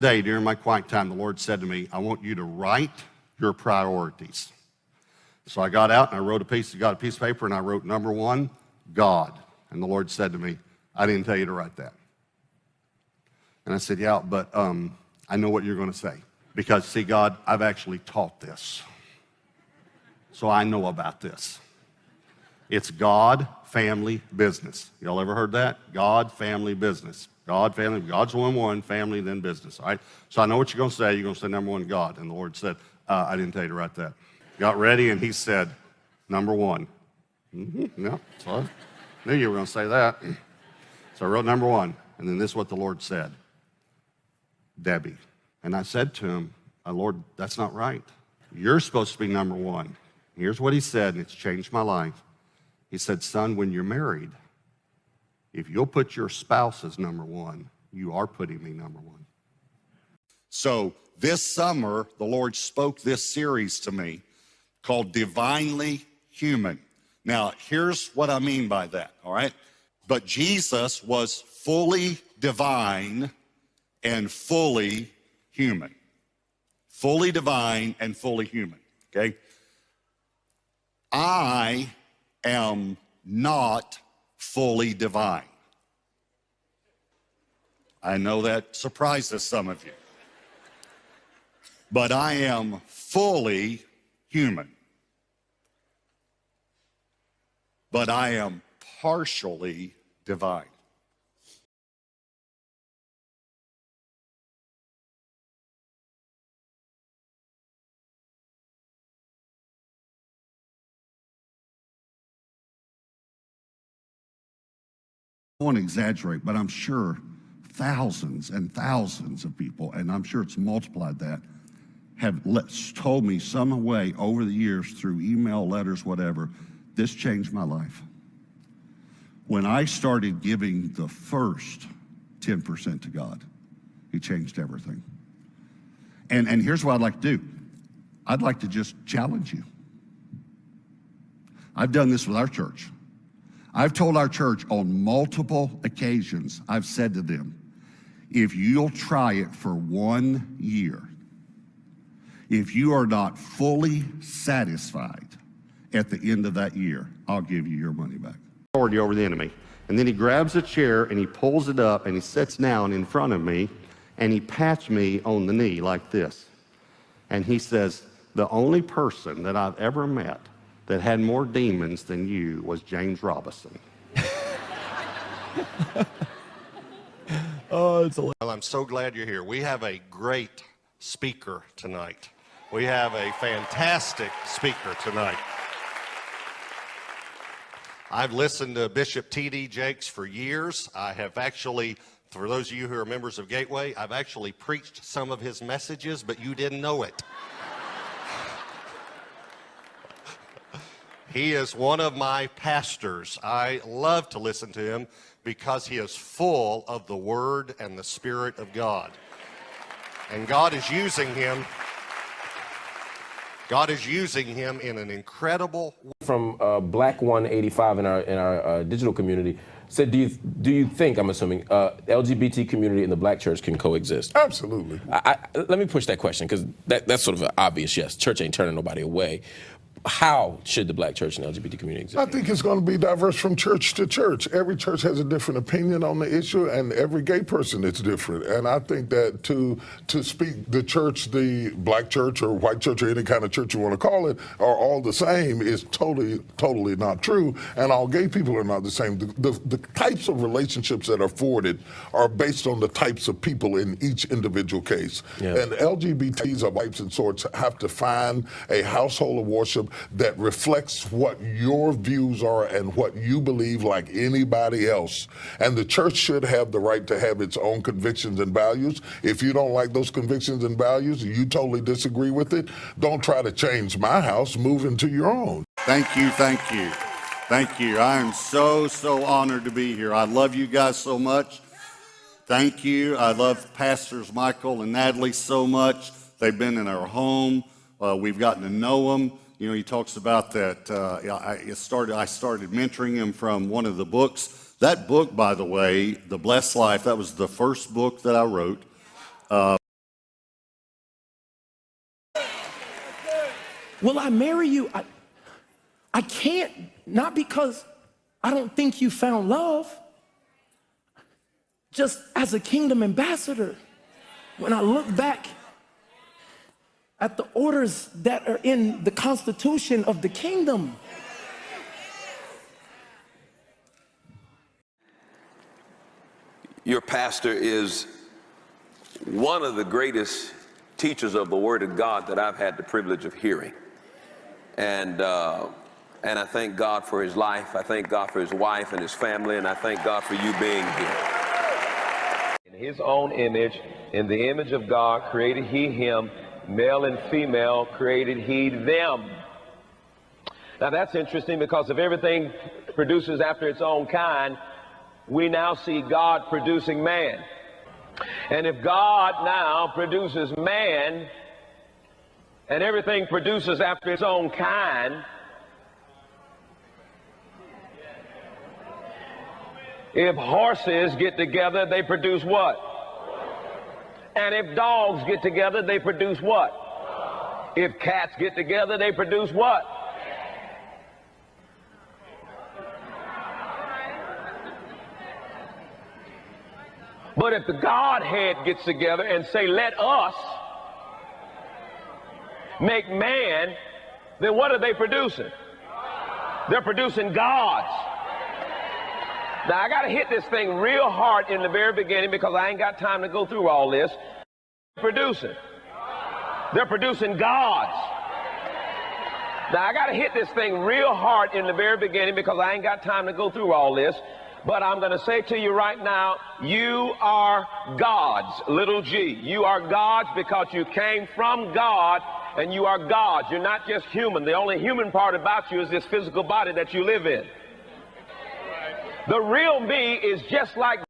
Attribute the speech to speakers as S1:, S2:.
S1: Today, during my quiet time, the Lord said to me, I want you to write your priorities. So I got out and I got a piece of paper and I wrote number 1, God. And the Lord said to me, I didn't tell you to write that. And I said, yeah, but I know what you're going to say. Because, see, God, I've actually taught this. So I know about this. It's God, family, business. Y'all ever heard that? God, family, business. God, family, God's one, family, then business, all right? So I know what you're going to say. You're going to say number 1, God. And the Lord said, I didn't tell you to write that. Got ready, and he said, number 1. Yeah, so I knew you were going to say that. So I wrote number 1, and then this is what the Lord said. Debbie. And I said to him, Lord, that's not right. You're supposed to be number 1. Here's what he said, and it's changed my life. He said, son, when you're married, if you'll put your spouse as number 1, you are putting me number 1. So this summer, the Lord spoke this series to me called Divinely Human. Now, here's what I mean by that, all right? But Jesus was fully divine and fully human. Fully divine and fully human, okay? I am not fully divine. I know that surprises some of you. But I am fully human. But I am partially divine. I won't exaggerate, but I'm sure thousands and thousands of people, and I'm sure it's multiplied that, have told me some way over the years through email, letters, whatever, this changed my life. When I started giving the first 10% to God, He changed everything. And here's what I'd like to do. I'd like to just challenge you. I've done this with our church. I've told our church on multiple occasions, I've said to them, if you'll try it for 1 year, if you are not fully satisfied at the end of that year, I'll give you your money back. Authority over the enemy. And then he grabs a chair and he pulls it up and he sits down in front of me and he pats me on the knee like this. And he says, the only person that I've ever met that had more demons than you was James Robinson.
S2: Oh, it's hilarious.
S1: Well, I'm so glad you're here. We have a great speaker tonight. We have a fantastic speaker tonight. I've listened to Bishop T.D. Jakes for years. I have actually, for those of you who are members of Gateway, I've actually preached some of his messages, but you didn't know it. He is one of my pastors. I love to listen to him because he is full of the Word and the Spirit of God. And God is using him. God is using him in an incredible way.
S2: From Black 185 in our digital community said, do you think, I'm assuming, LGBT community and the Black church can coexist?
S3: Absolutely.
S2: Let me push that question, because that's sort of an obvious yes. Church ain't turning nobody away. How should the Black church and LGBT community exist?
S3: I think it's going to be diverse from church to church. Every church has a different opinion on the issue, and every gay person is different. And I think that to speak the church, the Black church or white church or any kind of church you want to call it, are all the same is totally not true. And all gay people are not the same. The types of relationships that are afforded are based on the types of people in each individual case. Yeah. And LGBTs of types and sorts have to find a household of worship that reflects what your views are and what you believe like anybody else. And the church should have the right to have its own convictions and values. If you don't like those convictions and values, you totally disagree with it, don't try to change my house, move into your own.
S1: Thank you, thank you. Thank you. I am so honored to be here. I love you guys so much. Thank you. I love Pastors Michael and Natalie so much. They've been in our home. We've gotten to know them. You know, he talks about that. I started mentoring him from one of the books. That book, by the way, The Blessed Life, that was the first book that I wrote.
S4: will I marry you? I can't, not because I don't think you found love. Just as a kingdom ambassador, when I look back at the orders that are in the Constitution of the kingdom,
S5: your pastor is one of the greatest teachers of the Word of God that I've had the privilege of hearing. And I thank God for his life. I thank God for his wife and his family, and I thank God for you being here.
S6: In his own image, in the image of God, created he him, male and female created he them. Now that's interesting, because if everything produces after its own kind, we now see God producing man. And if God now produces man, and everything produces after its own kind, if horses get together, they produce what? And if dogs get together, they produce what? If cats get together, they produce what? But if the Godhead gets together and say, let us make man, then what are they producing? They're producing gods. Now, I got to hit this thing real hard in the very beginning, because I ain't got time to go through all this. They're producing gods. Now, I got to hit this thing real hard in the very beginning, because I ain't got time to go through all this. But I'm going to say to you right now, you are gods, little g. You are gods because you came from God, and you are gods. You're not just human. The only human part about you is this physical body that you live in. The real me is just like